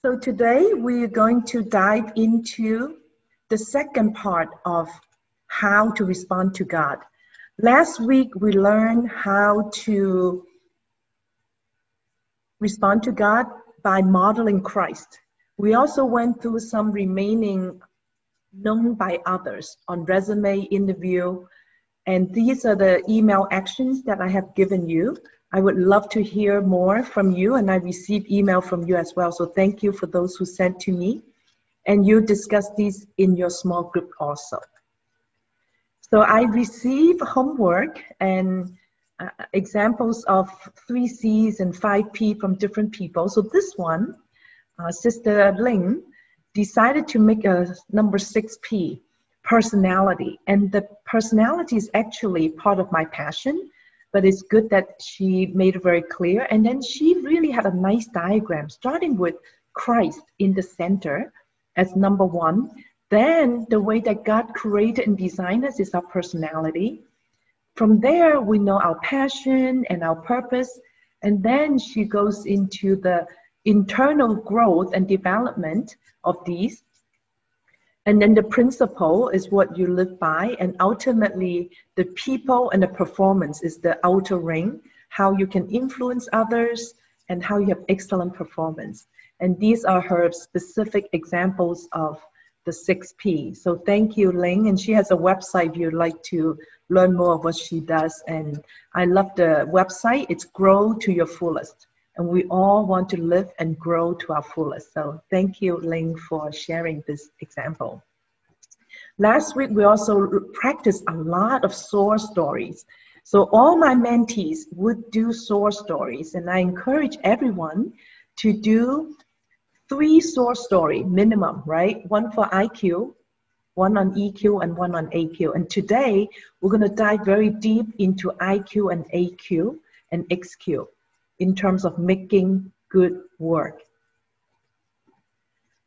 So today we're going to dive into the second part of how to respond to God. Last week we learned how to respond to God by modeling Christ. We also went through some remaining known by others on resume, interview, and these are the email actions that I have given you. I would love to hear more from you, and I received email from you as well. So thank you for those who sent to me. And you discuss these in your small group also. So I received homework and examples of 3 C's and 5 P from different people. So this one, Sister Ling, decided to make a number 6 P, personality. And the personality is actually part of my passion. But it's good that she made it very clear. And then she really had a nice diagram, starting with Christ in the center as number 1. Then the way that God created and designed us is our personality. From there, we know our passion and our purpose. And then she goes into the internal growth and development of these. And then the principle is what you live by, and ultimately the people and the performance is the outer ring, how you can influence others and how you have excellent performance. And these are her specific examples of the 6 P. So thank you, Ling. And she has a website if you'd like to learn more of what she does. And I love the website. It's Grow to Your Fullest. And we all want to live and grow to our fullest. So thank you, Ling, for sharing this example. Last week, we also practiced a lot of source stories. So all my mentees would do source stories. And I encourage everyone to do 3 source story minimum, right? 1 for IQ, 1 on EQ, and 1 on AQ. And today, we're going to dive very deep into IQ and AQ and XQ. In terms of making good work.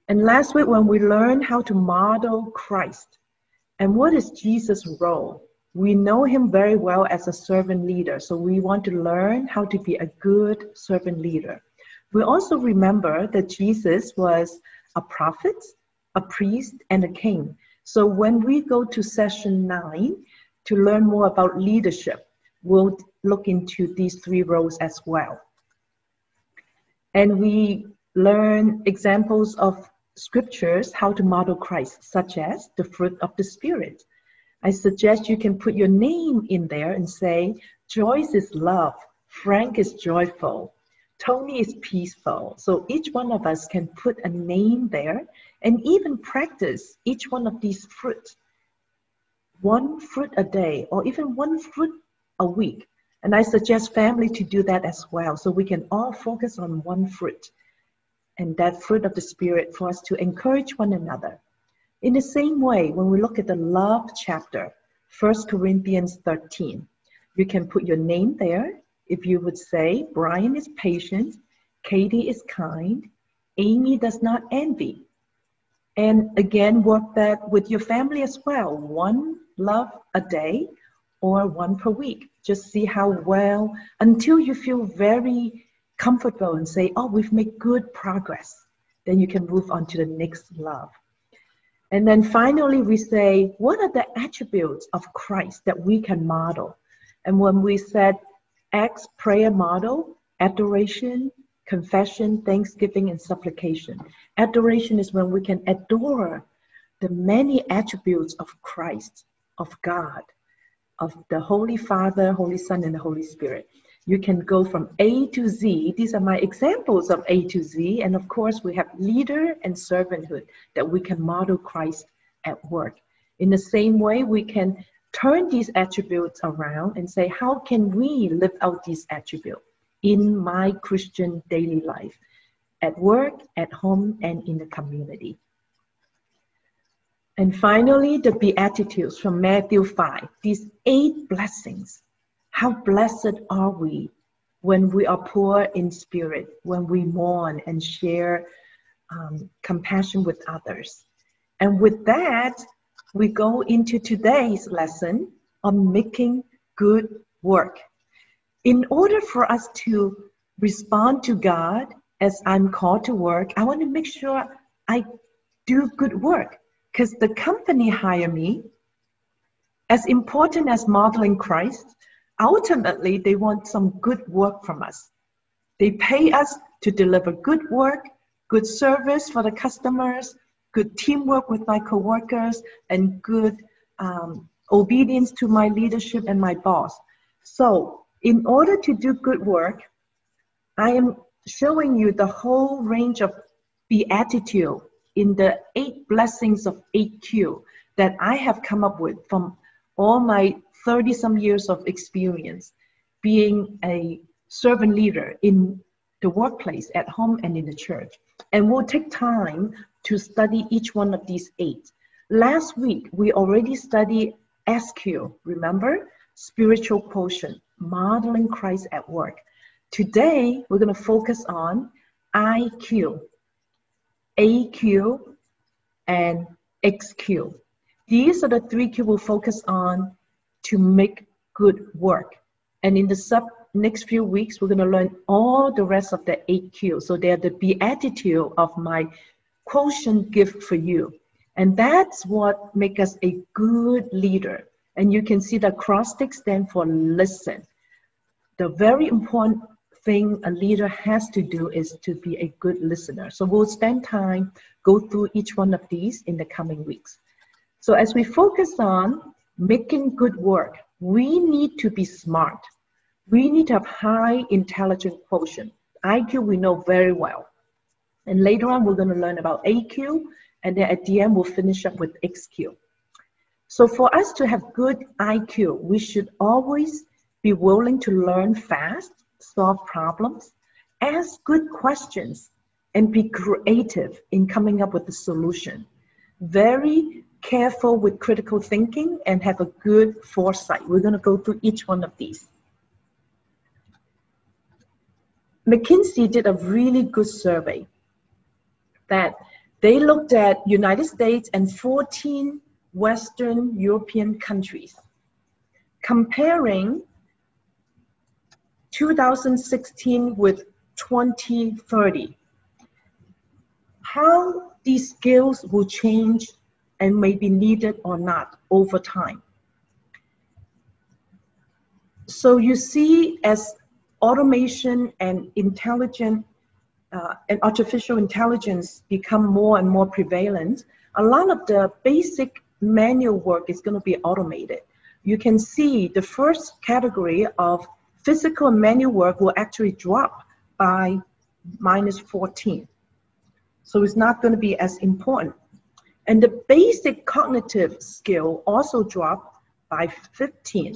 And last week when we learned how to model Christ and what is Jesus' role, we know him very well as a servant leader. So we want to learn how to be a good servant leader. We also remember that Jesus was a prophet, a priest, and a king. So when we go to session 9 to learn more about leadership, we'll look into these 3 roles as well. And we learn examples of scriptures, how to model Christ, such as the fruit of the Spirit. I suggest you can put your name in there and say, Joyce is love, Frank is joyful, Tony is peaceful. So each one of us can put a name there and even practice each one of these fruits. 1 fruit a day or even 1 fruit a week. And I suggest family to do that as well, so we can all focus on 1 fruit, and that fruit of the Spirit for us to encourage one another. In the same way, when we look at the love chapter, 1 Corinthians 13, you can put your name there. If you would say, Brian is patient, Katie is kind, Amy does not envy. And again, work that with your family as well. 1 love a day or 1 per week. Just see how well, until you feel very comfortable and say, oh, we've made good progress. Then you can move on to the next love. And then finally, we say, what are the attributes of Christ that we can model? And when we said Acts prayer model, adoration, confession, thanksgiving, and supplication. Adoration is when we can adore the many attributes of Christ, of God, of the Holy Father, Holy Son, and the Holy Spirit. You can go from A to Z. These are my examples of A to Z. And of course, we have leader and servanthood that we can model Christ at work. In the same way, we can turn these attributes around and say, how can we live out these attributes in my Christian daily life, at work, at home, and in the community? And finally, the Beatitudes from Matthew 5, these 8 blessings. How blessed are we when we are poor in spirit, when we mourn and share compassion with others. And with that, we go into today's lesson on making good work. In order for us to respond to God as I'm called to work, I want to make sure I do good work, because the company hire me. As important as modeling Christ, ultimately they want some good work from us. They pay us to deliver good work, good service for the customers, good teamwork with my coworkers, and good obedience to my leadership and my boss. So in order to do good work, I am showing you the whole range of beatitude in the 8 blessings of 8Q that I have come up with from all my 30-some years of experience being a servant leader in the workplace, at home, and in the church. And we'll take time to study each one of these 8. Last week, we already studied SQ, remember? Spiritual quotient, modeling Christ at work. Today, we're going to focus on IQ, AQ, and XQ. These are the 3 Q we'll focus on to make good work. And in the next few weeks, we're going to learn all the rest of the 8 Q. So they're the beatitude of my quotient gift for you. And that's what makes us a good leader. And you can see the acrostic stand for listen. The very important thing a leader has to do is to be a good listener. So we'll spend time, go through each one of these in the coming weeks. So as we focus on making good work, we need to be smart. We need to have high intelligence quotient. IQ we know very well. And later on, we're going to learn about AQ, and then at the end, we'll finish up with XQ. So for us to have good IQ, we should always be willing to learn fast, solve problems, ask good questions, and be creative in coming up with a solution. Very careful with critical thinking and have a good foresight. We're going to go through each one of these. McKinsey did a really good survey that they looked at United States and 14 Western European countries, comparing 2016 with 2030. How these skills will change and may be needed or not over time. So you see, as automation and intelligent and artificial intelligence become more and more prevalent, a lot of the basic manual work is going to be automated. You can see the first category of physical and manual work will actually drop by -14. So it's not going to be as important. And the basic cognitive skill also dropped by 15.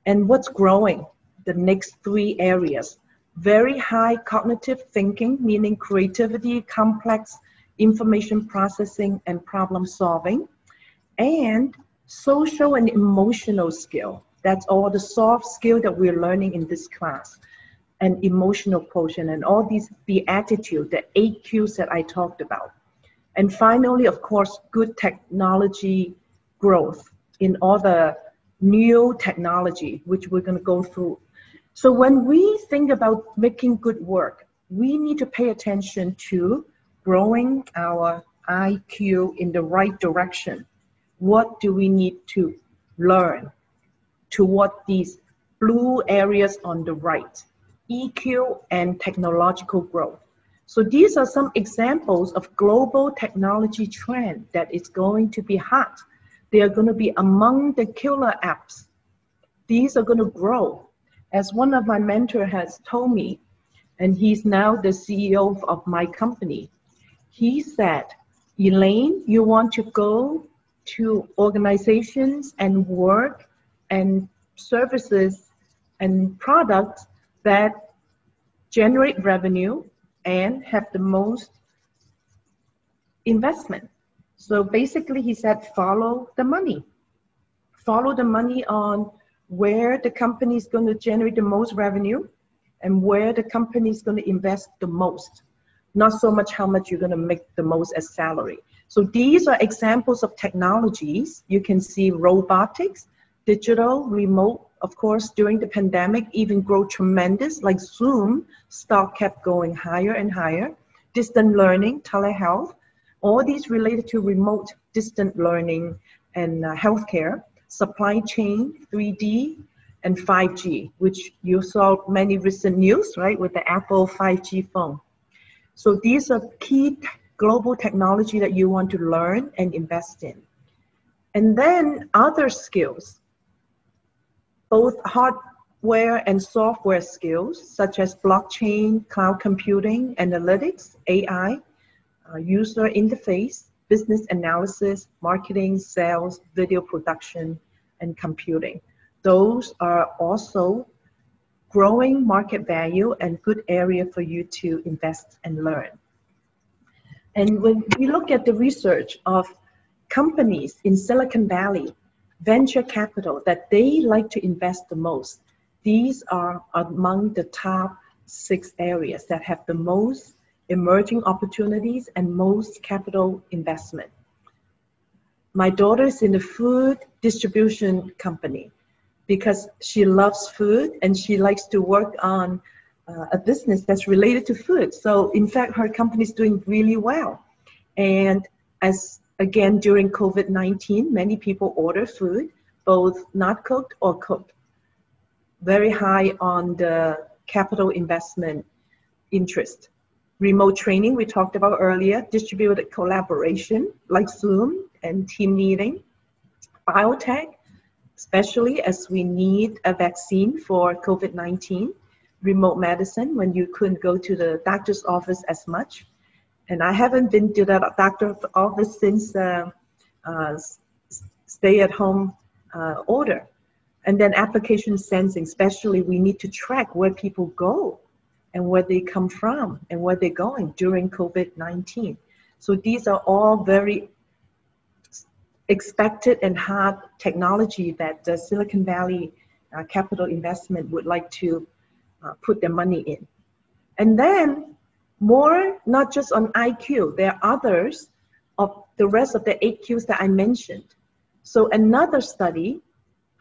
And what's growing? The next 3 areas. Very high cognitive thinking, meaning creativity, complex information processing, and problem solving. And social and emotional skill. That's all the soft skill that we're learning in this class. And emotional quotient and all these beatitude, the 8 Qs that I talked about. And finally, of course, good technology growth in all the new technology, which we're going to go through. So when we think about making good work, we need to pay attention to growing our IQ in the right direction. What do we need to learn toward these blue areas on the right? EQ and technological growth. So these are some examples of global technology trend that is going to be hot. They are going to be among the killer apps. These are going to grow. As one of my mentors has told me, and he's now the CEO of my company, he said, Elaine, you want to go to organizations and work and services and products that generate revenue and have the most investment. So basically he said, follow the money. Follow the money on where the company is going to generate the most revenue and where the company is going to invest the most. Not so much how much you're going to make the most as salary. So these are examples of technologies. You can see robotics, digital, remote of course, during the pandemic, even grow tremendous, like Zoom stock kept going higher and higher. Distant learning, telehealth, all these related to remote distant learning and healthcare, supply chain, 3D, and 5G, which you saw many recent news, right, with the Apple 5G phone. So these are key global technology that you want to learn and invest in. And then other skills, both hardware and software skills, such as blockchain, cloud computing, analytics, AI, user interface, business analysis, marketing, sales, video production, and computing. Those are also growing market value and good area for you to invest and learn. And when we look at the research of companies in Silicon Valley, venture capital that they like to invest the most, these are among the top 6 areas that have the most emerging opportunities and most capital investment. My daughter is in the food distribution company because she loves food and she likes to work on a business that's related to food. So in fact, her company is doing really well. And as again, during COVID-19, many people order food, both not cooked or cooked. Very high on the capital investment interest. Remote training, we talked about earlier, distributed collaboration like Zoom and team meeting. Biotech, especially as we need a vaccine for COVID-19. Remote medicine, when you couldn't go to the doctor's office as much. And I haven't been to the doctor's office since stay-at-home order. And then application sensing, especially we need to track where people go and where they come from and where they're going during COVID-19. So these are all very expected and hard technology that the Silicon Valley capital investment would like to put their money in. And then more, not just on IQ, there are others of the rest of the 8 Qs that I mentioned. So another study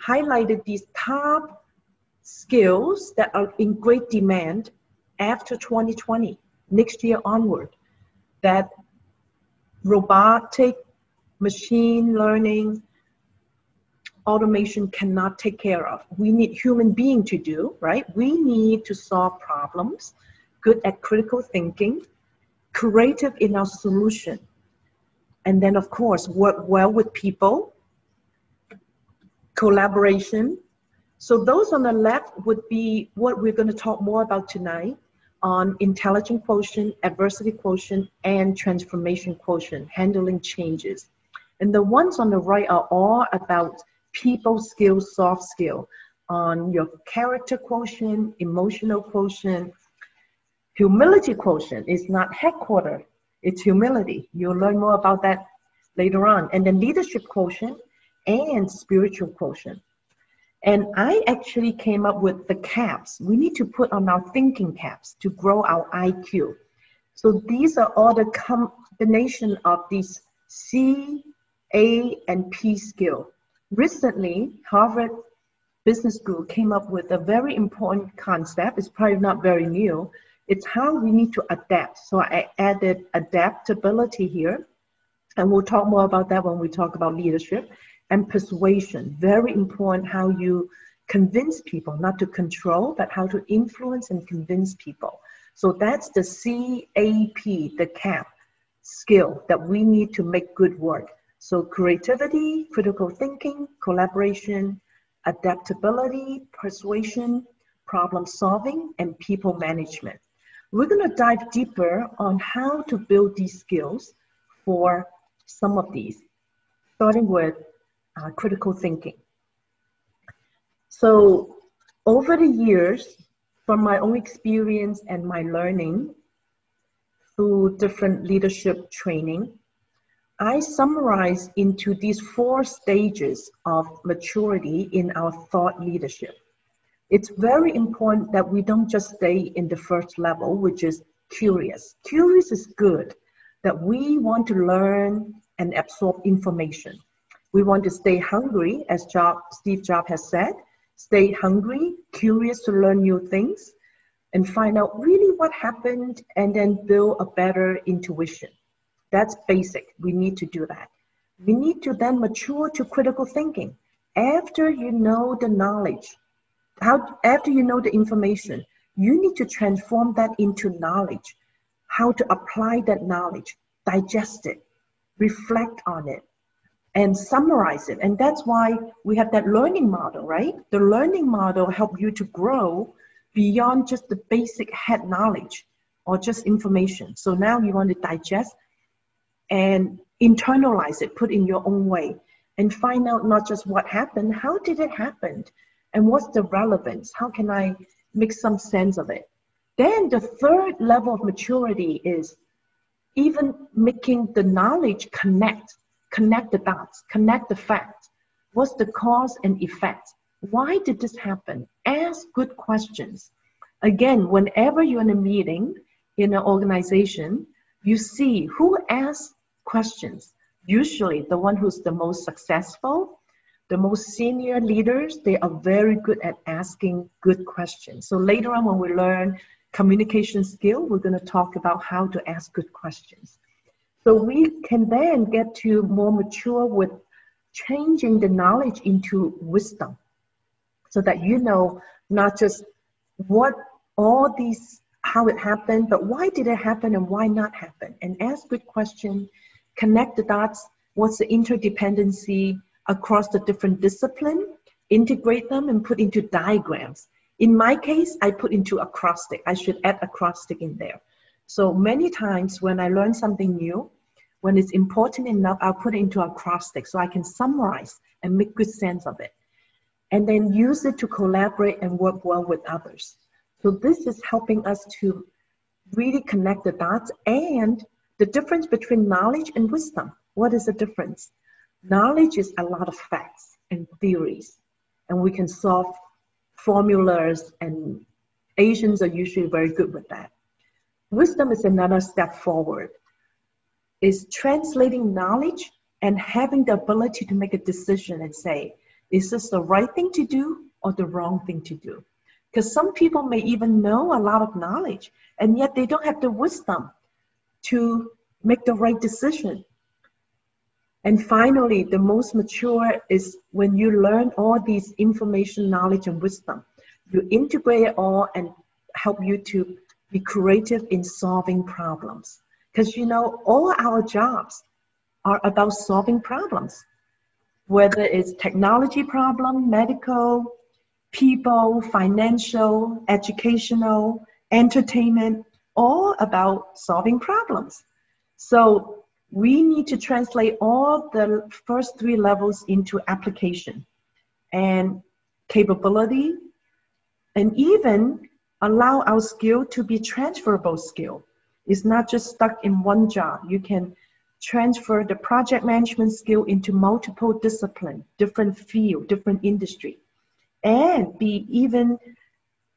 highlighted these top skills that are in great demand after 2020, next year onward, that robotic, machine learning, automation cannot take care of. We need human being to do, right? We need to solve problems, good at critical thinking, creative in our solution, and then of course, work well with people, collaboration. So those on the left would be what we're going to talk more about tonight on intelligence quotient, adversity quotient, and transformation quotient, handling changes. And the ones on the right are all about people skills, soft skill, on your character quotient, emotional quotient. Humility quotient is not headquarter, it's humility. You'll learn more about that later on. And then leadership quotient and spiritual quotient. And I actually came up with the caps. We need to put on our thinking caps to grow our IQ. So these are all the combination of these C, A, and P skill. Recently, Harvard Business School came up with a very important concept. It's probably not very new. It's how we need to adapt. So I added adaptability here, and we'll talk more about that when we talk about leadership. And persuasion, very important, how you convince people, not to control, but how to influence and convince people. So that's the CAP, the CAP skill that we need to make good work. So creativity, critical thinking, collaboration, adaptability, persuasion, problem solving, and people management. We're going to dive deeper on how to build these skills for some of these, starting with critical thinking. So over the years, from my own experience and my learning through different leadership training, I summarize into these 4 stages of maturity in our thought leadership. It's very important that we don't just stay in the first level, which is curious. Curious is good, that we want to learn and absorb information. We want to stay hungry, as Steve Jobs has said, Stay hungry, curious to learn new things, and find out really what happened, and then build a better intuition. That's basic. We need to do that. We need to then mature to critical thinking. After you know the knowledge, after you know the information, you need to transform that into knowledge. How to apply that knowledge, digest it, reflect on it, and summarize it. And that's why we have that learning model, right? The learning model helps you to grow beyond just the basic head knowledge or just information. So now you want to digest and internalize it, put in your own way, and find out not just what happened, how did it happen? And what's the relevance? How can I make some sense of it? Then the third level of maturity is even making the knowledge connect the dots, connect the facts. What's the cause and effect? Why did this happen? Ask good questions. Again, whenever you're in a meeting, in an organization, you see who asks questions. Usually the one who's the most successful, the most senior leaders, they are very good at asking good questions. So later on when we learn communication skill, we're going to talk about how to ask good questions. So we can then get to more mature with changing the knowledge into wisdom, so that you know not just what all these, how it happened, but why did it happen and why not happen? And ask good questions, connect the dots, what's the interdependency across the different disciplines, integrate them and put into diagrams. In my case, I put into acrostic. I should add acrostic in there. So many times when I learn something new, when it's important enough, I'll put it into acrostic so I can summarize and make good sense of it. And then use it to collaborate and work well with others. So this is helping us to really connect the dots. And the difference between knowledge and wisdom. What is the difference? Knowledge is a lot of facts and theories, and we can solve formulas, and Asians are usually very good with that. Wisdom is another step forward. It's translating knowledge and having the ability to make a decision and say, is this the right thing to do or the wrong thing to do? Because some people may even know a lot of knowledge, and yet they don't have the wisdom to make the right decision. And finally, the most mature is when you learn all these information, knowledge, and wisdom. You integrate it all and help you to be creative in solving problems. Because you know, all our jobs are about solving problems. Whether it's technology problem, medical, people, financial, educational, entertainment, all about solving problems. So we need to translate all the first three levels into application and capability, and even allow our skill to be transferable skill. It's not just stuck in one job. You can transfer the project management skill into multiple disciplines, different field, different industry, and be even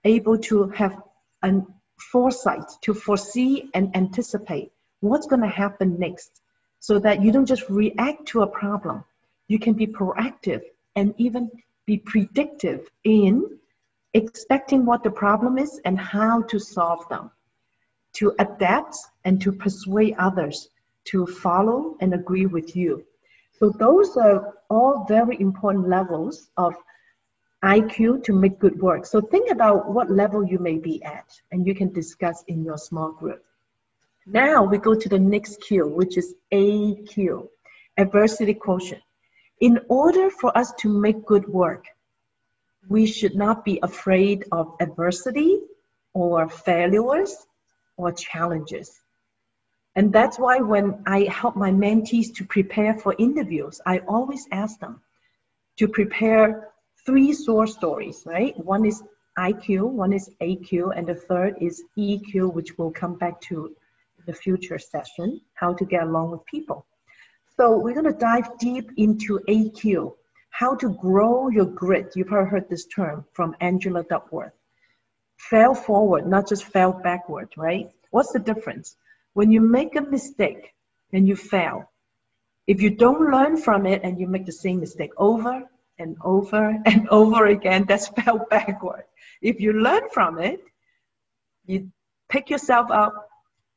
able to have a foresight to foresee and anticipate what's going to happen next, so that you don't just react to a problem. You can be proactive and even be predictive in expecting what the problem is and how to solve them, to adapt and to persuade others to follow and agree with you. So those are all very important levels of IQ to make good work. So think about what level you may be at, and you can discuss in your small group. Now we go to the next Q, which is AQ, adversity quotient. In order for us to make good work, we should not be afraid of adversity or failures or challenges. And that's why when I help my mentees to prepare for interviews, I always ask them to prepare 3 source stories, right? One is IQ, one is AQ, and the third is EQ, which we'll come back to in the future session, how to get along with people. So we're going to dive deep into AQ, how to grow your grit. You've probably heard this term from Angela Duckworth. Fail forward, not just fail backward, right? What's the difference? When you make a mistake and you fail, if you don't learn from it and you make the same mistake over and over and over again, that's fell backward. If you learn from it, you pick yourself up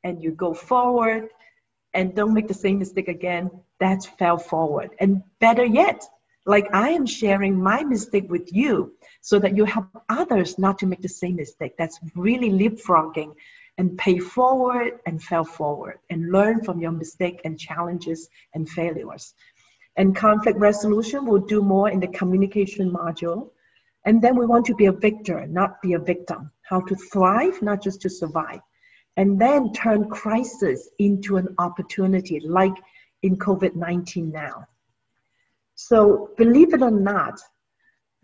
and you go forward and don't make the same mistake again, that's fell forward. And better yet, like I am sharing my mistake with you so that you help others not to make the same mistake. That's really leapfrogging and pay forward and fell forward and learn from your mistake and challenges and failures. And conflict resolution, we'll do more in the communication module. And then we want to be a victor, not be a victim. How to thrive, not just to survive. And then turn crisis into an opportunity, like in COVID-19 now. So believe it or not,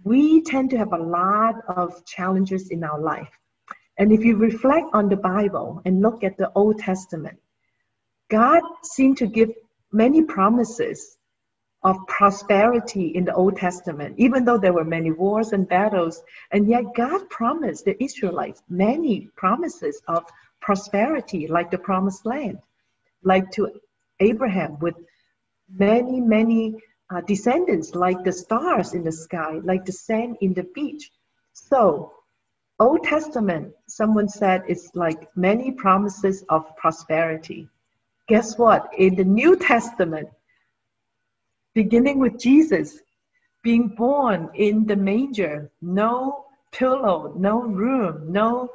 we tend to have a lot of challenges in our life. And if you reflect on the Bible and look at the Old Testament, God seemed to give many promises of prosperity in the Old Testament, even though there were many wars and battles, and yet God promised the Israelites many promises of prosperity, like the promised land, like to Abraham with many descendants, like the stars in the sky, like the sand in the beach. So Old Testament, someone said, is like many promises of prosperity. Guess what? In the New Testament, beginning with Jesus being born in the manger, no pillow, no room, no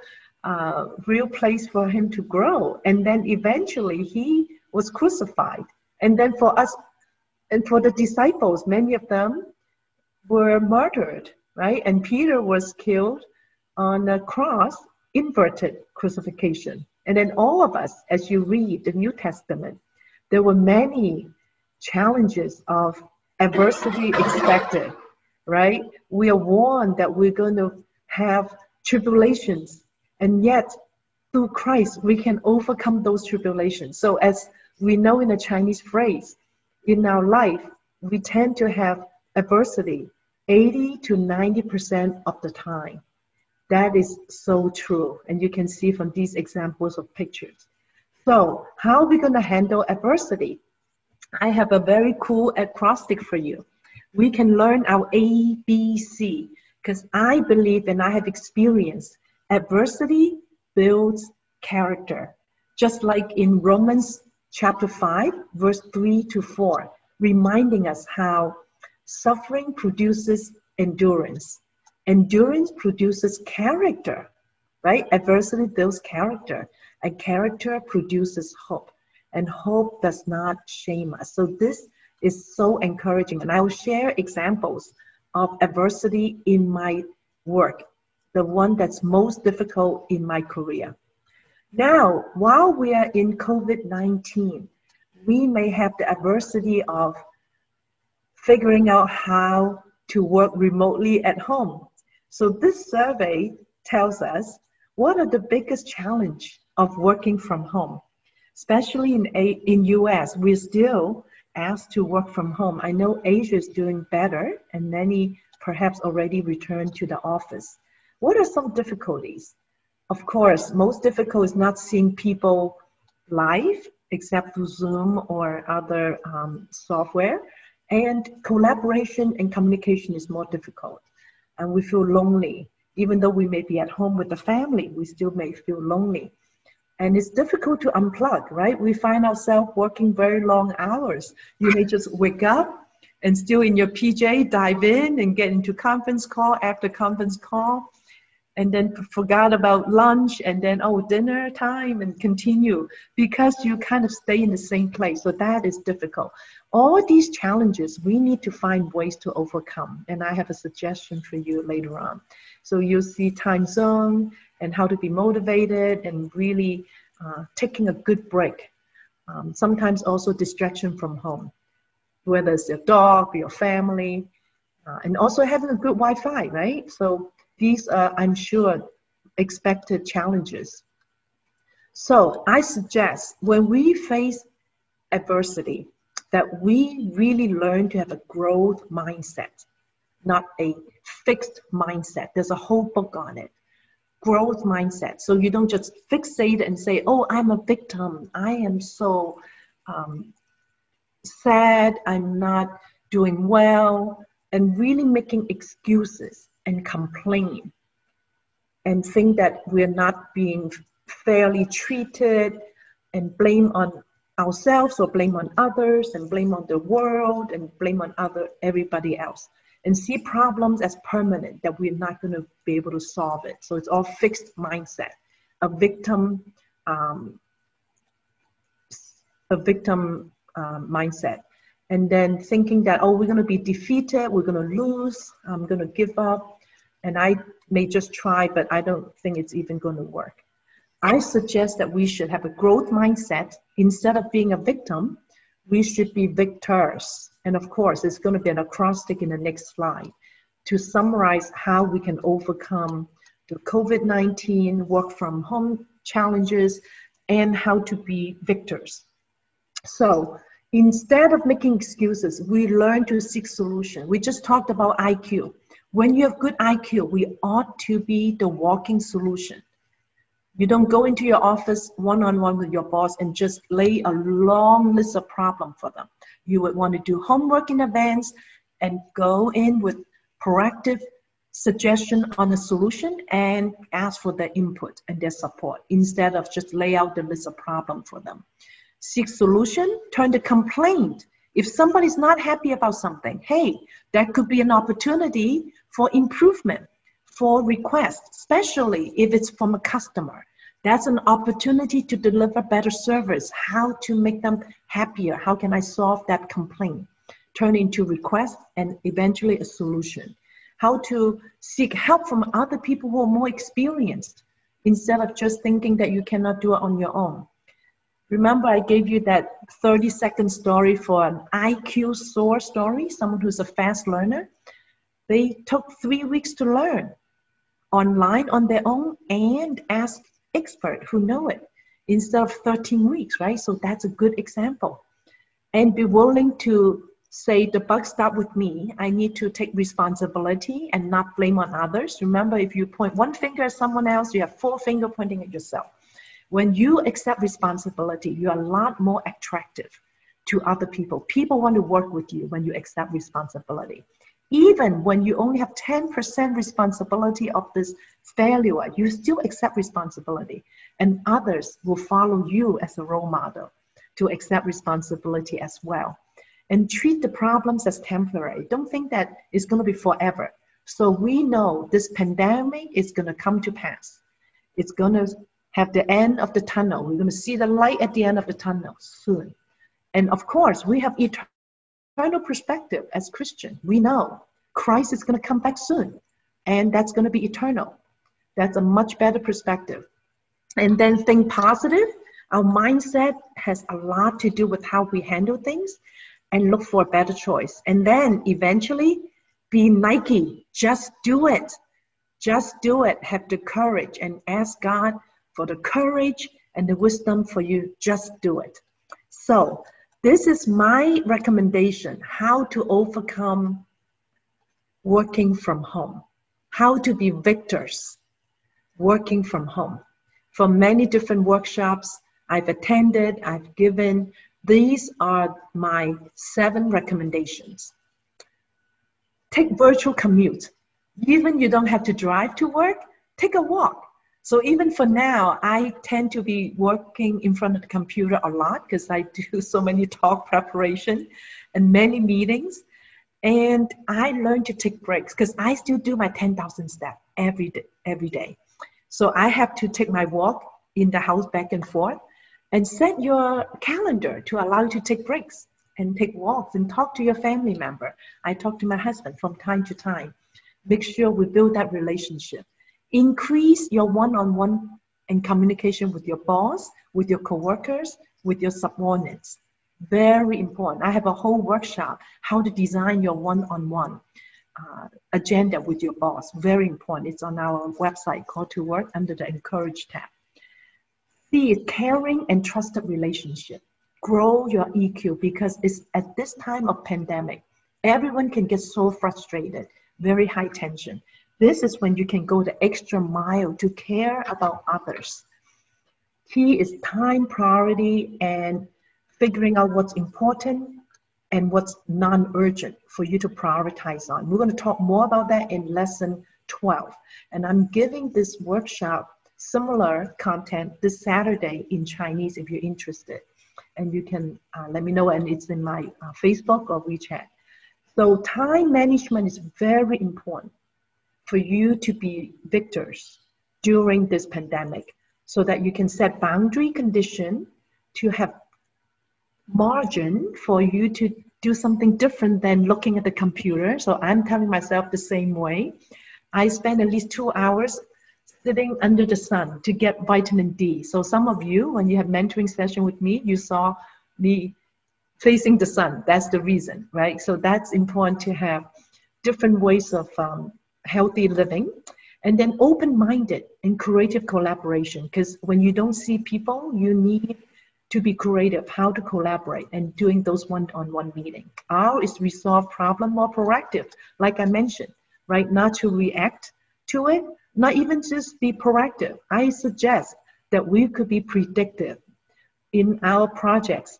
real place for him to grow. And then eventually he was crucified. And then for us and for the disciples, many of them were murdered, right? And Peter was killed on a cross, inverted crucifixion. And then all of us, as you read the New Testament, there were many challenges of adversity expected, right? We are warned that we're going to have tribulations, and yet through Christ we can overcome those tribulations. So as we know in a Chinese phrase, in our life we tend to have adversity 80 to 90% of the time. That is so true, and you can see from these examples of pictures. So how are we going to handle adversity? I have a very cool acrostic for you. We can learn our ABC, because I believe and I have experienced adversity builds character. Just like in Romans chapter 5, verse 3 to 4, reminding us how suffering produces endurance. Endurance produces character, right? Adversity builds character, and character produces hope. And hope does not shame us. So this is so encouraging. And I will share examples of adversity in my work, the one that's most difficult in my career. Now, while we are in COVID-19, we may have the adversity of figuring out how to work remotely at home. So this survey tells us what are the biggest challenge of working from home. Especially in US, we're still asked to work from home. I know Asia is doing better, and many perhaps already returned to the office. What are some difficulties? Of course, most difficult is not seeing people live, except through Zoom or other software. And collaboration and communication is more difficult. And we feel lonely. Even though we may be at home with the family, we still may feel lonely. And it's difficult to unplug, right? We find ourselves working very long hours. You may just wake up and still in your PJ, dive in and get into conference call after conference call, and then forgot about lunch, and then, oh, dinner time, and continue, because you kind of stay in the same place. So that is difficult. All these challenges, we need to find ways to overcome. And I have a suggestion for you later on. So you'll see time zone, and how to be motivated, and really taking a good break. Sometimes also distraction from home, whether it's your dog, your family, and also having a good Wi-Fi, right? So these are, I'm sure, expected challenges. So I suggest when we face adversity, that we really learn to have a growth mindset, not a fixed mindset. There's a whole book on it. Growth mindset. So you don't just fixate and say, oh, I'm a victim. I am so sad. I'm not doing well. and really making excuses and complain and think that we're not being fairly treated and blame on ourselves or blame on others and blame on the world and blame on everybody else, and see problems as permanent, that we're not going to be able to solve it. So it's all fixed mindset, a victim mindset. And then thinking that, oh, we're going to be defeated, we're going to lose, I'm going to give up, and I may just try, but I don't think it's even going to work. I suggest that we should have a growth mindset. Instead of being a victim, we should be victors. And of course, it's going to be an acrostic in the next slide to summarize how we can overcome the COVID-19 work from home challenges and how to be victors. So instead of making excuses, we learn to seek solution. We just talked about IQ. When you have good IQ, we ought to be the walking solution. You don't go into your office one-on-one with your boss and just lay a long list of problems for them. You would want to do homework in advance and go in with proactive suggestion on a solution and ask for their input and their support instead of just lay out the list of problems for them. Seek solution, turn to complaint. If somebody's not happy about something, hey, that could be an opportunity for improvement, for requests, especially if it's from a customer. That's an opportunity to deliver better service, how to make them happier, how can I solve that complaint, turn into request and eventually a solution. How to seek help from other people who are more experienced instead of just thinking that you cannot do it on your own. Remember, I gave you that 30-second story for an IQ soar story, someone who's a fast learner. They took 3 weeks to learn online on their own and ask experts who know it instead of 13 weeks, right? So that's a good example. And be willing to say, the buck stop with me. I need to take responsibility and not blame on others. Remember, if you point one finger at someone else, you have 4 fingers pointing at yourself. When you accept responsibility, you are a lot more attractive to other people. People want to work with you when you accept responsibility. Even when you only have 10% responsibility of this failure, you still accept responsibility. And others will follow you as a role model to accept responsibility as well. And treat the problems as temporary. Don't think that it's going to be forever. So we know this pandemic is going to come to pass. It's going to have the end of the tunnel. We're going to see the light at the end of the tunnel soon. And of course, we have eternal perspective as Christians. We know Christ is going to come back soon, and that's going to be eternal. That's a much better perspective. And then think positive. Our mindset has a lot to do with how we handle things and look for a better choice. And then eventually be Nike. Just do it. Just do it. Have the courage and ask God for the courage and the wisdom for you. Just do it. So this is my recommendation, how to overcome working from home, how to be victors working from home. For many different workshops I've attended, I've given, these are my 7 recommendations. Take virtual commute. Even you don't have to drive to work, take a walk. So even for now, I tend to be working in front of the computer a lot because I do so many talk preparation and many meetings. And I learned to take breaks because I still do my 10,000 steps every day. So I have to take my walk in the house back and forth, and set your calendar to allow you to take breaks and take walks and talk to your family member. I talk to my husband from time to time. Make sure we build that relationship. Increase your one-on-one and communication with your boss, with your coworkers, with your subordinates. Very important. I have a whole workshop, how to design your one-on-one agenda with your boss. Very important. It's on our website, Call to Work, under the Encourage tab. C is caring and trusted relationship. Grow your EQ because it's at this time of pandemic, everyone can get so frustrated, very high tension. This is when you can go the extra mile to care about others. Key is time priority and figuring out what's important and what's non-urgent for you to prioritize on. We're going to talk more about that in lesson 12. And I'm giving this workshop, similar content, this Saturday in Chinese if you're interested. And you can let me know, and it's in my Facebook or WeChat. So time management is very important for you to be victors during this pandemic, so that you can set boundary condition to have margin for you to do something different than looking at the computer. So I'm telling myself the same way. I spend at least 2 hours sitting under the sun to get vitamin D. So some of you, when you have mentoring session with me, you saw me facing the sun. That's the reason, right? So that's important to have different ways of healthy living. And then open-minded and creative collaboration, because when you don't see people, you need to be creative, how to collaborate, and doing those one-on-one meetings. R is resolve problem more proactive, like I mentioned, right? Not to react to it, not even just be proactive. I suggest that we could be predictive in our projects.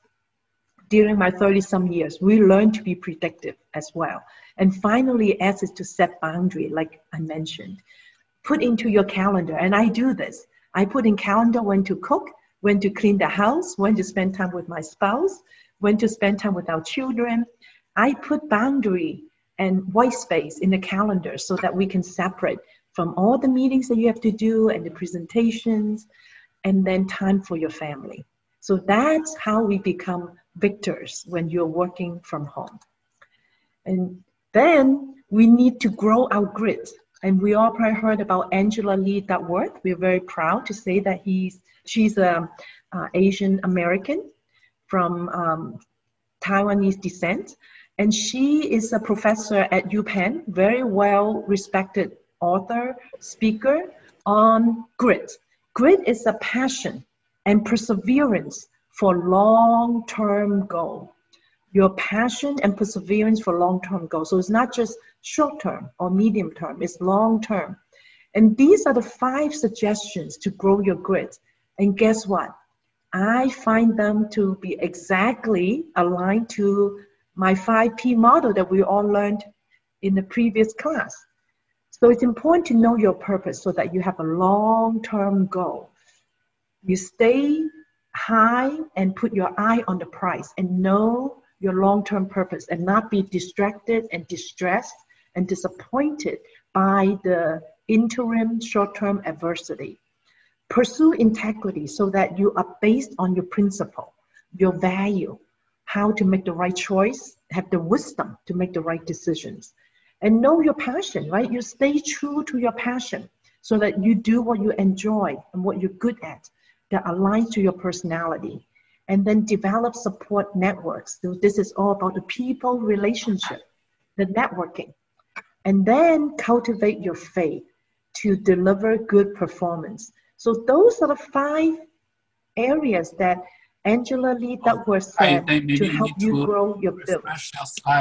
During my 30-some years, we learned to be predictive as well. And finally, S is to set boundary, like I mentioned. Put into your calendar, and I do this. I put in calendar when to cook, when to clean the house, when to spend time with my spouse, when to spend time with our children. I put boundary and white space in the calendar so that we can separate from all the meetings that you have to do and the presentations, and then time for your family. So that's how we become victors when you're working from home. And then we need to grow our grit. And we all probably heard about Angela Lee Duckworth. We're very proud to say that she's an Asian American from Taiwanese descent. And she is a professor at UPenn, very well respected author, speaker on grit. Grit is a passion and perseverance for long-term goal. Your passion and perseverance for long-term goals. So it's not just short-term or medium-term, it's long-term. And these are the 5 suggestions to grow your grit. And guess what? I find them to be exactly aligned to my 5P model that we all learned in the previous class. So it's important to know your purpose so that you have a long-term goal. You stay high and put your eye on the prize and know your long-term purpose, and not be distracted and distressed and disappointed by the interim short-term adversity. Pursue integrity so that you are based on your principle, your value, how to make the right choice, have the wisdom to make the right decisions. And know your passion, right? You stay true to your passion so that you do what you enjoy and what you're good at that aligns to your personality. And then develop support networks. So this is all about the people relationship, the networking. And then cultivate your faith to deliver good performance. So those are the 5 areas that Angela Lee Duckworth said to help you grow your business.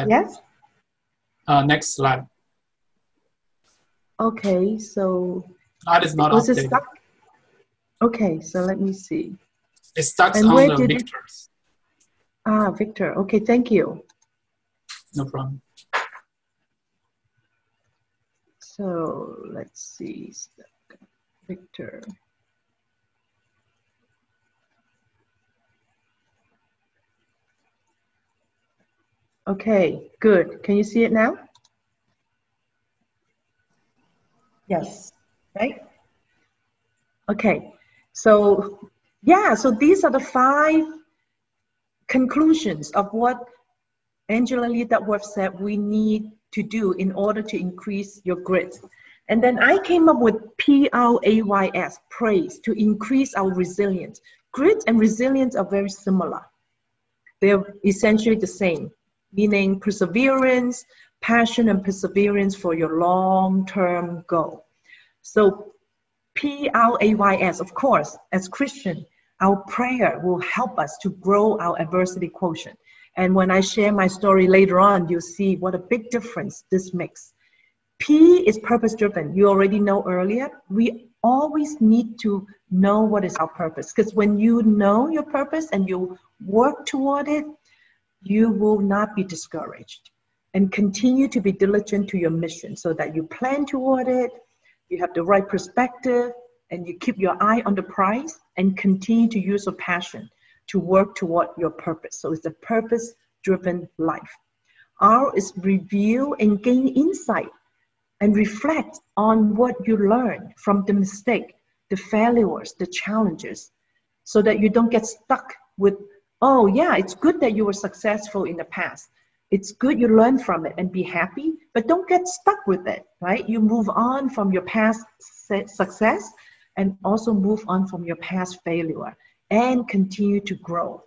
Yes? Next slide. Okay, so Slide is not was it updated. stuck? Okay, so let me see. It starts And on where the did victors. Victor. Okay, thank you. No problem. So let's see. Victor. Okay, good. Can you see it now? Yes, right? Okay, so yeah, so these are the 5 conclusions of what Angela Lee Duckworth said we need to do in order to increase your grit. And then I came up with PRAYS, praise, to increase our resilience. Grit and resilience are very similar. They're essentially the same, meaning perseverance, passion and perseverance for your long-term goal. So PRAYS, of course, as Christian, our prayer will help us to grow our adversity quotient. And when I share my story later on, you'll see what a big difference this makes. P is purpose-driven. You already know earlier. We always need to know what is our purpose, because when you know your purpose and you work toward it, you will not be discouraged, and continue to be diligent to your mission so that you plan toward it, you have the right perspective, and you keep your eye on the prize and continue to use your passion to work toward your purpose. So it's a purpose-driven life. R is review and gain insight and reflect on what you learned from the mistake, the failures, the challenges, so that you don't get stuck with, oh yeah, it's good that you were successful in the past. It's good you learn from it and be happy, but don't get stuck with it, right? You move on from your past success and also move on from your past failure and continue to grow.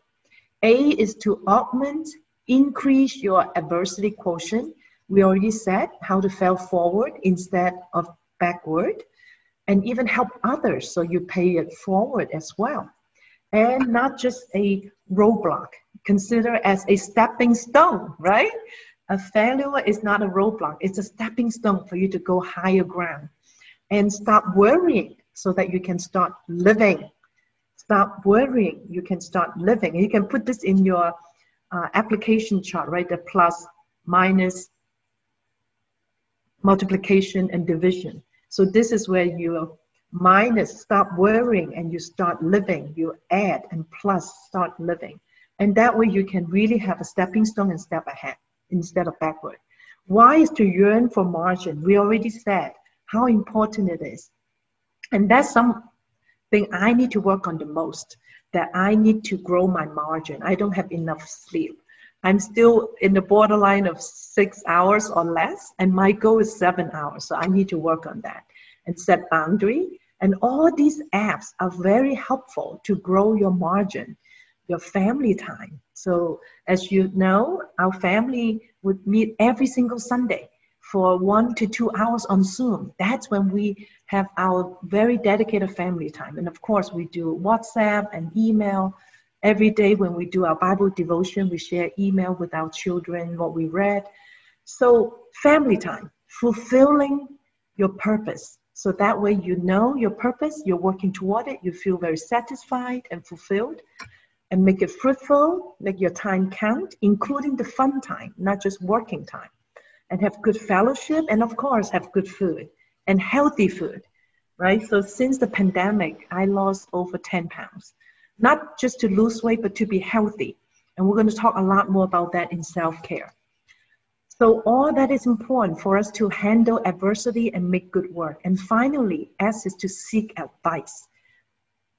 A is to augment, increase your adversity quotient. We already said how to fail forward instead of backward, and even help others so you pay it forward as well. And not just a roadblock. Consider as a stepping stone, right? A failure is not a roadblock. It's a stepping stone for you to go higher ground. And stop worrying so that you can start living. Stop worrying, you can start living. You can put this in your application chart, right? The plus, minus, multiplication, and division. So this is where you minus, stop worrying, and you start living. You add, and plus, start living. And that way you can really have a stepping stone and step ahead instead of backward. Y is to yearn for margin. We already said how important it is. And that's something I need to work on the most, that I need to grow my margin. I don't have enough sleep. I'm still in the borderline of 6 hours or less, and my goal is 7 hours. So I need to work on that and set boundary. And all these apps are very helpful to grow your margin, your family time. So as you know, our family would meet every single Sunday for 1 to 2 hours on Zoom. That's when we have our very dedicated family time. And of course, we do WhatsApp and email. Every day when we do our Bible devotion, we share email with our children, what we read. So family time, fulfilling your purpose. So that way you know your purpose, you're working toward it, you feel very satisfied and fulfilled, and make it fruitful, make your time count, including the fun time, not just working time. And have good fellowship, and of course have good food and healthy food, right? So since the pandemic, I lost over 10 pounds, not just to lose weight, but to be healthy. And we're going to talk a lot more about that in self-care. So all that is important for us to handle adversity and make good work. And finally, S is to seek advice,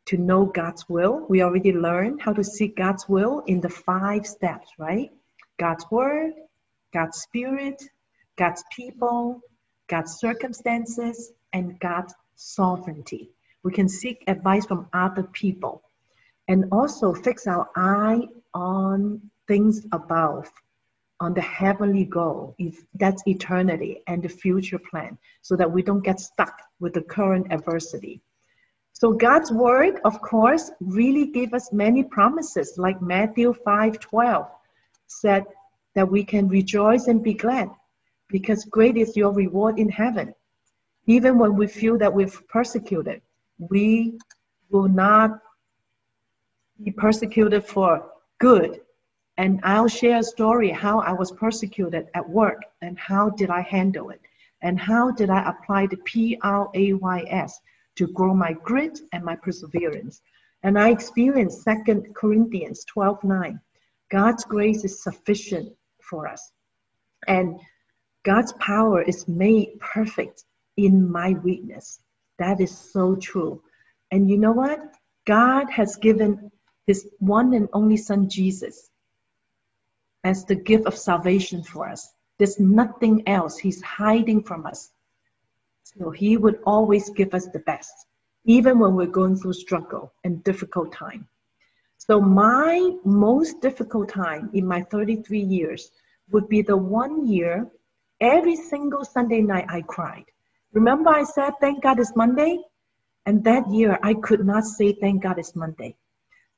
to know God's will. We already learned how to seek God's will in the 5 steps, right? God's word, God's spirit, God's people, God's circumstances, and God's sovereignty. We can seek advice from other people and also fix our eye on things above, on the heavenly goal, if that's eternity and the future plan, so that we don't get stuck with the current adversity. So God's word, of course, really gave us many promises, like Matthew 5:12 said that we can rejoice and be glad, because great is your reward in heaven. Even when we feel that we're persecuted, we will not be persecuted for good. And I'll share a story how I was persecuted at work and how did I handle it, and how did I apply the PRAYS to grow my grit and my perseverance. And I experienced 2 Corinthians 12:9. God's grace is sufficient for us. And God's power is made perfect in my weakness. That is so true. And you know what? God has given his one and only son, Jesus, as the gift of salvation for us. There's nothing else he's hiding from us. So he would always give us the best, even when we're going through struggle and difficult time. So my most difficult time in my 33 years would be the 1 year, every single Sunday night I cried. Remember I said, thank God it's Monday? And that year I could not say, thank God it's Monday.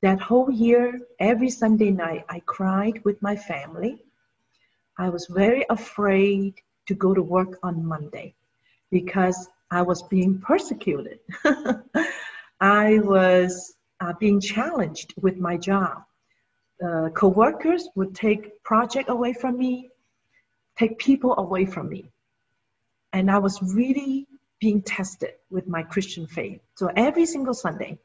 That whole year, every Sunday night, I cried with my family. I was very afraid to go to work on Monday because I was being persecuted. I was being challenged with my job. co-workers would take project away from me, take people away from me. And I was really being tested with my Christian faith. So every single Sunday,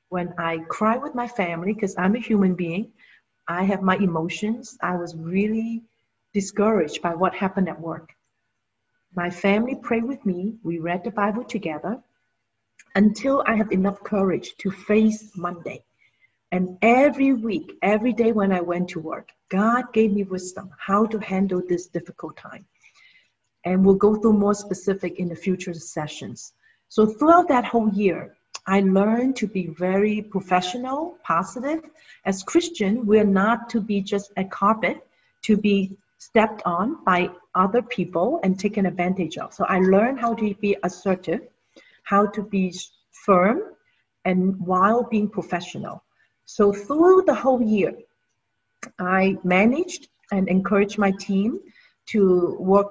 when I cry with my family, because I'm a human being, I have my emotions, I was really discouraged by what happened at work. My family prayed with me, we read the Bible together, until I have enough courage to face Monday. And every week, every day when I went to work, God gave me wisdom how to handle this difficult time. And we'll go through more specific in the future sessions. So throughout that whole year, I learned to be very professional, positive. As Christian, we're not to be just a carpet to be stepped on by other people and taken advantage of. So I learned how to be assertive, how to be firm, and while being professional. So through the whole year, I managed and encouraged my team to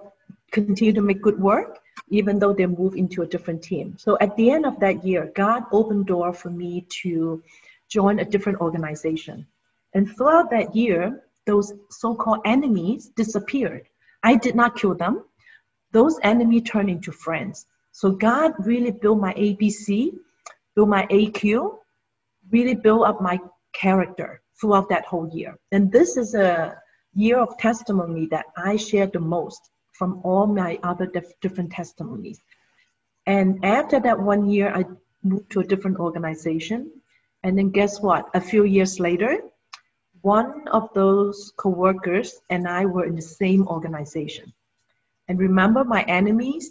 continue to make good work, even though they move into a different team. So at the end of that year, God opened door for me to join a different organization. And throughout that year, those so-called enemies disappeared. I did not kill them. Those enemies turned into friends. So God really built my ABC, built my AQ, really built up my character throughout that whole year. And this is a year of testimony that I shared the most from all my other different testimonies. And after that 1 year, I moved to a different organization. And then guess what? A few years later, one of those co-workers and I were in the same organization. And remember, my enemies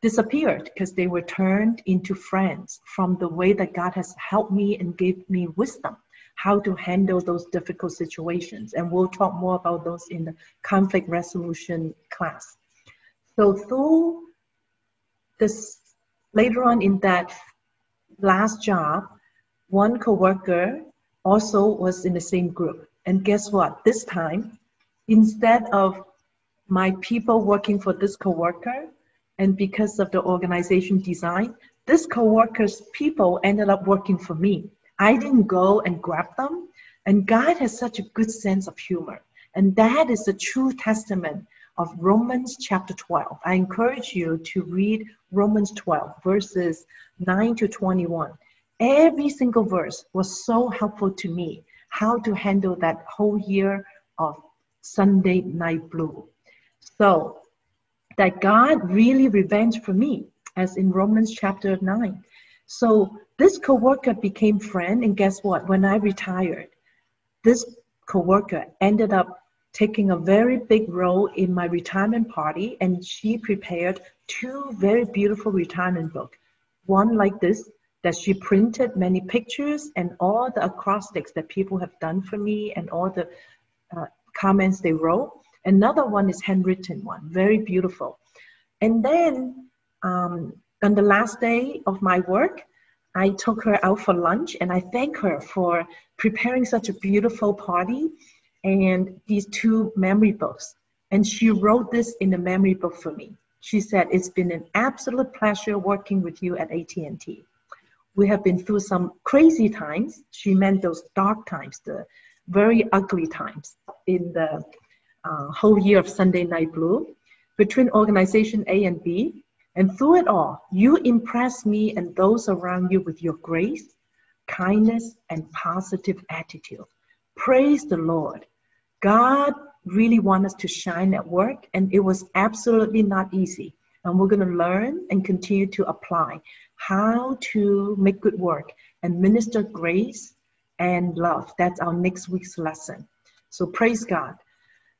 disappeared because they were turned into friends from the way that God has helped me and gave me wisdom how to handle those difficult situations. And we'll talk more about those in the conflict resolution class. So through this, later on in that last job, one coworker also was in the same group. And guess what? This time, instead of my people working for this coworker, and because of the organization design, this coworker's people ended up working for me. I didn't go and grab them. And God has such a good sense of humor. And that is a true testament of Romans chapter 12. I encourage you to read Romans 12, verses 9 to 21. Every single verse was so helpful to me, how to handle that whole year of Sunday night blue. So that God really revenged for me, as in Romans chapter 9. So this coworker became friend, and guess what? When I retired, this coworker ended up taking a very big role in my retirement party, and she prepared 2 very beautiful retirement books. One like this, that she printed many pictures and all the acrostics that people have done for me and all the comments they wrote. Another one is handwritten one, very beautiful. And then on the last day of my work, I took her out for lunch, and I thank her for preparing such a beautiful party and these 2 memory books. And she wrote this in the memory book for me. She said, "It's been an absolute pleasure working with you at AT&T. We have been through some crazy times." She meant those dark times, the very ugly times in the whole year of Sunday Night Blue between organization A and B. And through it all, you impress me and those around you with your grace, kindness, and positive attitude. Praise the Lord. God really wants us to shine at work, and it was absolutely not easy. And we're going to learn and continue to apply how to make good work and minister grace and love. That's our next week's lesson. So praise God.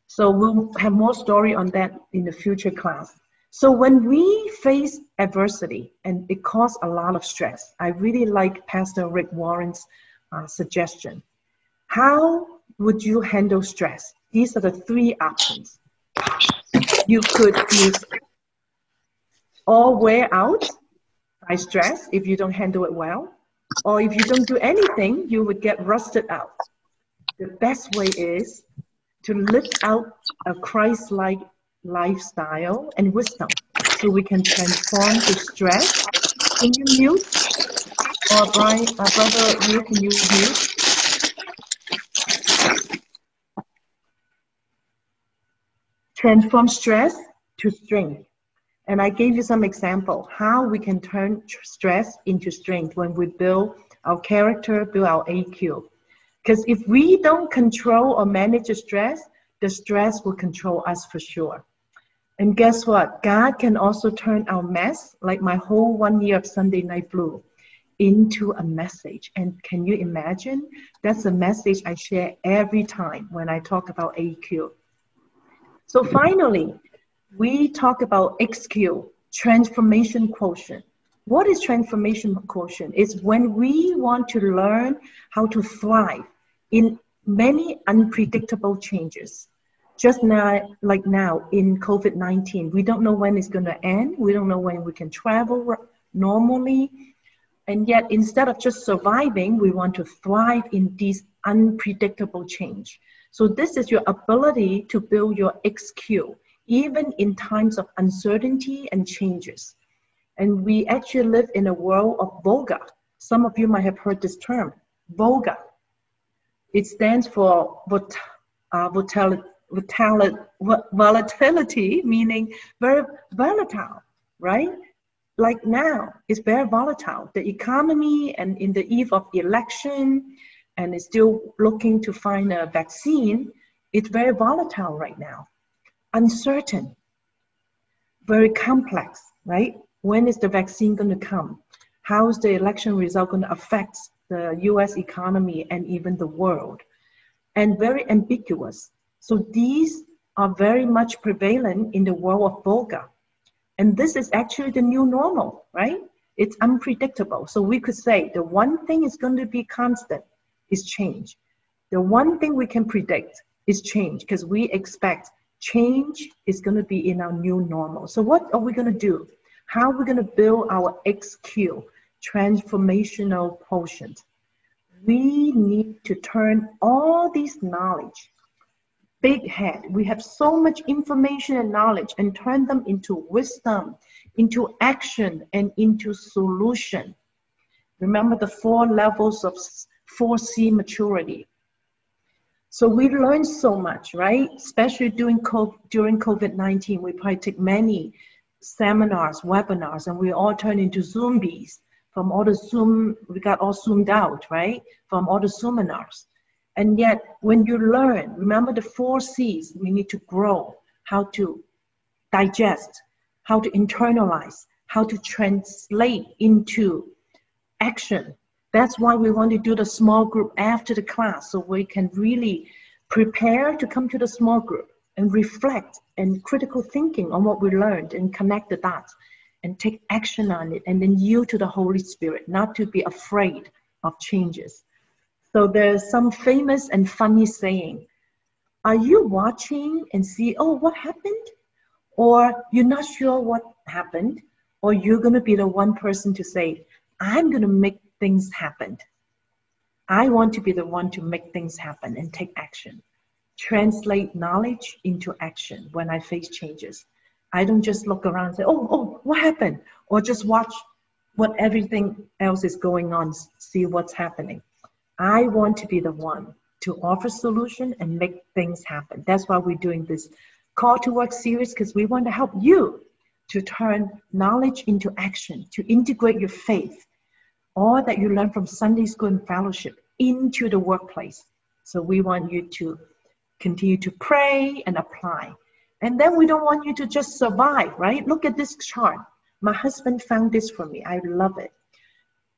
So we'll have more story on that in the future class. So when we face adversity, and it causes a lot of stress, I really like Pastor Rick Warren's suggestion. How would you handle stress? These are the 3 options. You could be all wear out by stress if you don't handle it well, or if you don't do anything, you would get rusted out. The best way is to live out a Christ-like lifestyle and wisdom, so we can transform the stress. Can you mute? Or Brother Neil, can you mute? transform stress to strength. And I gave you some example how we can turn stress into strength when we build our character, build our AQ. Because if we don't control or manage the stress will control us for sure. And guess what? God can also turn our mess, like my whole 1 year of Sunday Night Blue, into a message. And can you imagine? That's a message I share every time when I talk about AQ. So finally, we talk about XQ, transformation quotient. What is transformation quotient? It's when we want to learn how to thrive in many unpredictable changes. Just now, like now in COVID-19, we don't know when it's going to end. We don't know when we can travel normally. And yet, instead of just surviving, we want to thrive in these unpredictable change. So this is your ability to build your XQ, even in times of uncertainty and changes. And we actually live in a world of VOGA. Some of you might have heard this term, VOGA. It stands for volatility, meaning very volatile, right? Like now, it's very volatile. The economy and in the eve of election, and it's still looking to find a vaccine, it's very volatile right now. Uncertain, very complex, right? When is the vaccine going to come? How is the election result going to affect the US economy and even the world? And very ambiguous. So these are very much prevalent in the world of VOGA. And this is actually the new normal, right? It's unpredictable. So we could say the one thing is going to be constant is change. The one thing we can predict is change because we expect change is going to be in our new normal. So what are we going to do? How are we going to build our XQ, transformational quotient? We need to turn all this knowledge, big head, we have so much information and knowledge, and turn them into wisdom, into action, and into solution. Remember the 4 levels of 4C maturity. So we learned so much, right? Especially during COVID-19, we probably took many seminars, webinars, and we all turned into Zombies. From all the Zoom, we got all zoomed out, right? From all the seminars. And yet, when you learn, remember the 4 C's, we need to grow, how to digest, how to internalize, how to translate into action. That's why we want to do the small group after the class, so we can really prepare to come to the small group and reflect and critical thinking on what we learned and connect the dots and take action on it and then yield to the Holy Spirit, not to be afraid of changes. So there's some famous and funny saying. Are you watching and see, oh, what happened? Or you're not sure what happened? Or you're going to be the one person to say, I'm going to make things happen. I want to be the one to make things happen and take action. Translate knowledge into action when I face changes. I don't just look around and say, oh, what happened? Or just watch what everything else is going on, see what's happening. I want to be the one to offer solution and make things happen. That's why we're doing this Call to Work series, because we want to help you to turn knowledge into action, to integrate your faith, all that you learn from Sunday school and fellowship into the workplace. So we want you to continue to pray and apply. And then we don't want you to just survive, right? Look at this chart. My husband found this for me. I love it.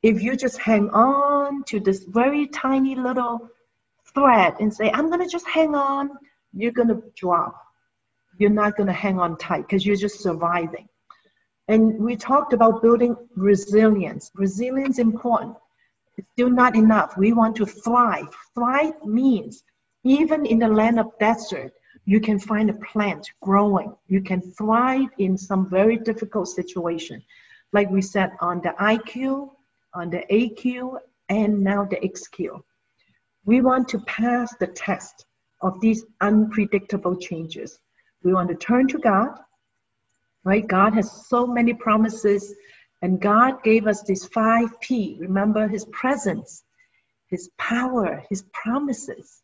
If you just hang on to this very tiny little thread and say, I'm going to just hang on, you're going to drop. You're not going to hang on tight because you're just surviving. And we talked about building resilience. Resilience is important. It's still not enough. We want to thrive. Thrive means even in the land of desert, you can find a plant growing. You can thrive in some very difficult situation. Like we said, on the IQ, on the AQ, and now the XQ. We want to pass the test of these unpredictable changes. We want to turn to God, right? God has so many promises, and God gave us these 5 P. Remember His presence, His power, His promises,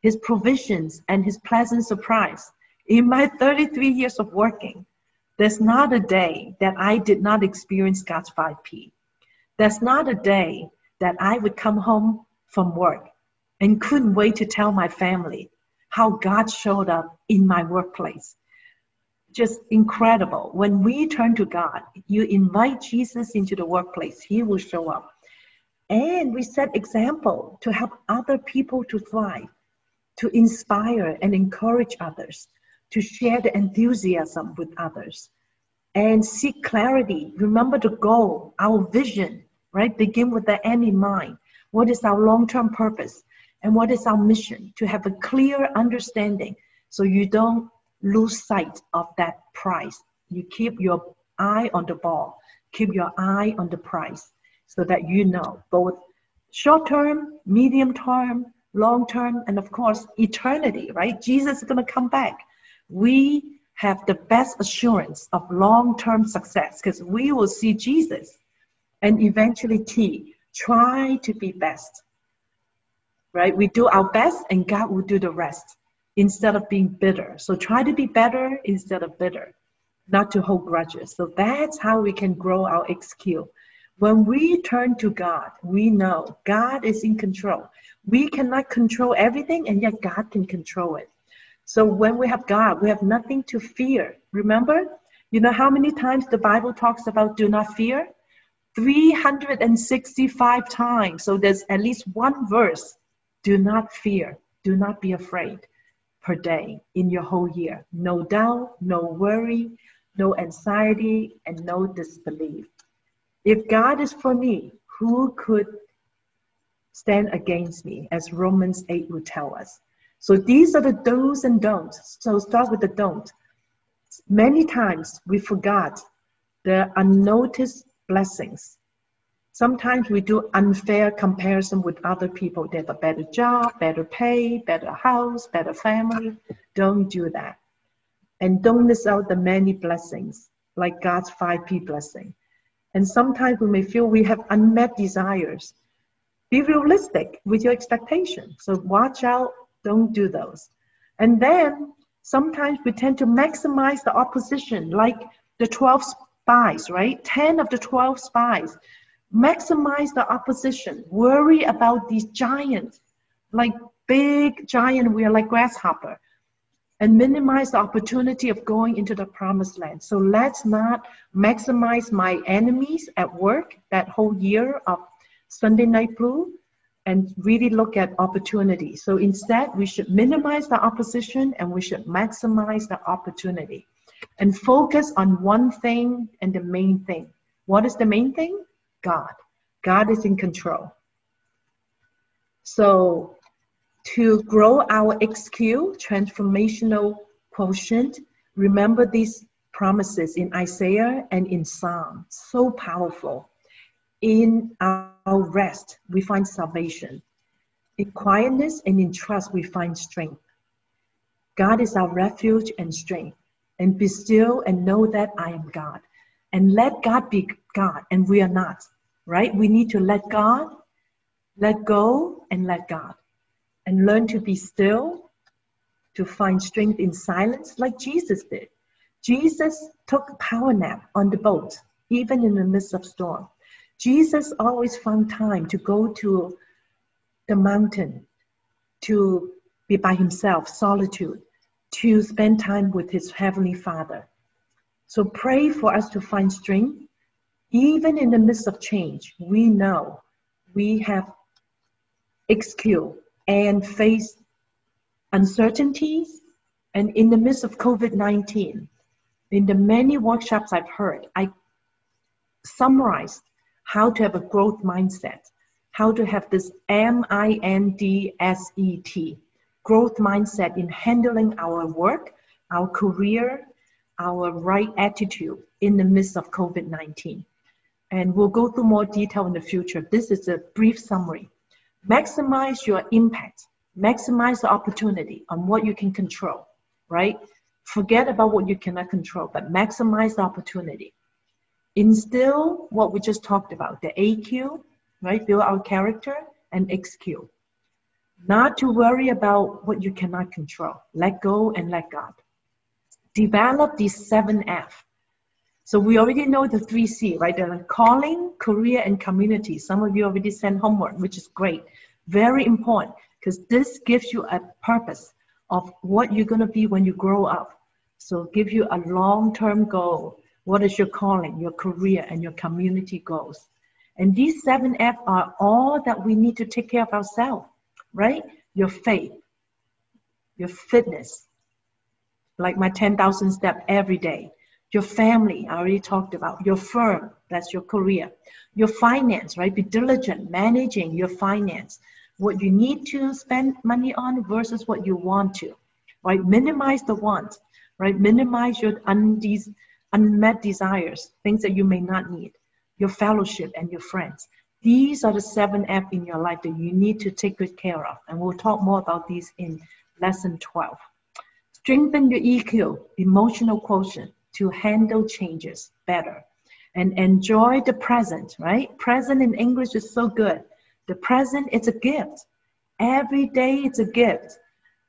His provisions, and His pleasant surprise. In my 33 years of working, there's not a day that I did not experience God's 5P. There's not a day that I would come home from work and couldn't wait to tell my family how God showed up in my workplace. Just incredible. When we turn to God, you invite Jesus into the workplace, He will show up. And we set example to help other people to thrive, to inspire and encourage others, to share the enthusiasm with others, and seek clarity. Remember the goal, our vision, right? Begin with the end in mind. What is our long-term purpose? And what is our mission? To have a clear understanding so you don't lose sight of that prize. You keep your eye on the ball, keep your eye on the prize so that you know both short-term, medium-term, long-term, and of course, eternity, right? Jesus is going to come back. We have the best assurance of long-term success because we will see Jesus. And eventually, try to be best, right? We do our best and God will do the rest instead of being bitter. So try to be better instead of bitter, not to hold grudges. So that's how we can grow our XQ. When we turn to God, we know God is in control. We cannot control everything, and yet God can control it. So when we have God, we have nothing to fear. Remember, you know how many times the Bible talks about do not fear? 365 times. So there's at least one verse, do not fear, do not be afraid, per day in your whole year. No doubt, no worry, no anxiety, and no disbelief. If God is for me, who could stand against me, as Romans 8 will tell us. So these are the do's and don'ts. So start with the don't. Many times we forgot the unnoticed blessings. Sometimes we do unfair comparison with other people. They have a better job, better pay, better house, better family. Don't do that. And don't miss out the many blessings, like God's 5P blessing. And sometimes we may feel we have unmet desires. Be realistic with your expectations. So watch out, don't do those. And then sometimes we tend to maximize the opposition, like the 12 spies, right? 10 of the 12 spies. Maximize the opposition. Worry about these giants, like big giant, we are like grasshopper. And minimize the opportunity of going into the promised land. So let's not maximize my enemies at work that whole year of Sunday Night Blue and really look at opportunity. So instead, we should minimize the opposition and we should maximize the opportunity and focus on one thing and the main thing. What is the main thing? God. God is in control. So to grow our XQ, transformational quotient, remember these promises in Isaiah and in Psalm. So powerful. In our rest, we find salvation. In quietness and in trust, we find strength. God is our refuge and strength. And be still and know that I am God. And let God be God, and we are not, right? We need to let God, let go, and let God. And learn to be still, to find strength in silence like Jesus did. Jesus took a power nap on the boat, even in the midst of storm. Jesus always found time to go to the mountain, to be by himself, solitude, to spend time with his Heavenly Father. So pray for us to find strength. Even in the midst of change, we know we have XQ and face uncertainties. And in the midst of COVID-19, in the many workshops I've heard, I summarized how to have a growth mindset, how to have this MINDSET, growth mindset in handling our work, our career, our right attitude in the midst of COVID-19. And we'll go through more detail in the future. This is a brief summary. Maximize your impact. Maximize the opportunity on what you can control, right? Forget about what you cannot control, but maximize the opportunity. Instill what we just talked about, the AQ, right? Build our character, and XQ. Not to worry about what you cannot control. Let go and let God. develop these 7F. So we already know the 3C, right? The calling, career, and community. Some of you already sent homework, which is great. Very important, because this gives you a purpose of what you're going to be when you grow up. So give you a long-term goal. What is your calling, your career, and your community goals? And these 7F are all that we need to take care of ourselves, right? Your faith, your fitness, like my 10,000 step every day. Your family, I already talked about. Your firm, that's your career. Your finance, right? Be diligent, managing your finance. What you need to spend money on versus what you want to, right? Minimize the wants, right? Minimize your unmet desires, things that you may not need. Your fellowship and your friends. These are the 7F in your life that you need to take good care of. And we'll talk more about these in lesson 12. Strengthen your EQ, emotional quotient, to handle changes better. And enjoy the present, right? Present in English is so good. The present, it's a gift. Every day it's a gift.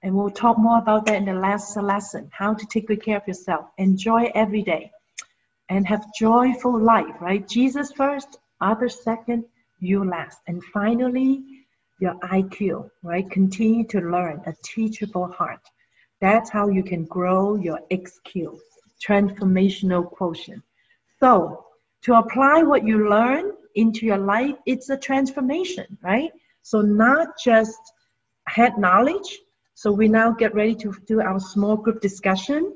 And we'll talk more about that in the last lesson, how to take good care of yourself. Enjoy every day. And have joyful life, right? Jesus first, others second, you last. And finally, your IQ, right? Continue to learn, a teachable heart. That's how you can grow your XQ, transformational quotient. So to apply what you learn into your life, it's a transformation, right? So not just head knowledge. So we now get ready to do our small group discussion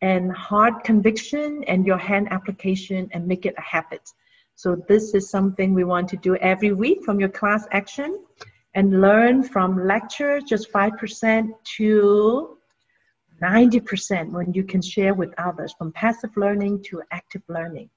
and heart conviction and your hand application and make it a habit. So this is something we want to do every week from your class action and learn from lecture just 5% to 90% when you can share with others, from passive learning to active learning.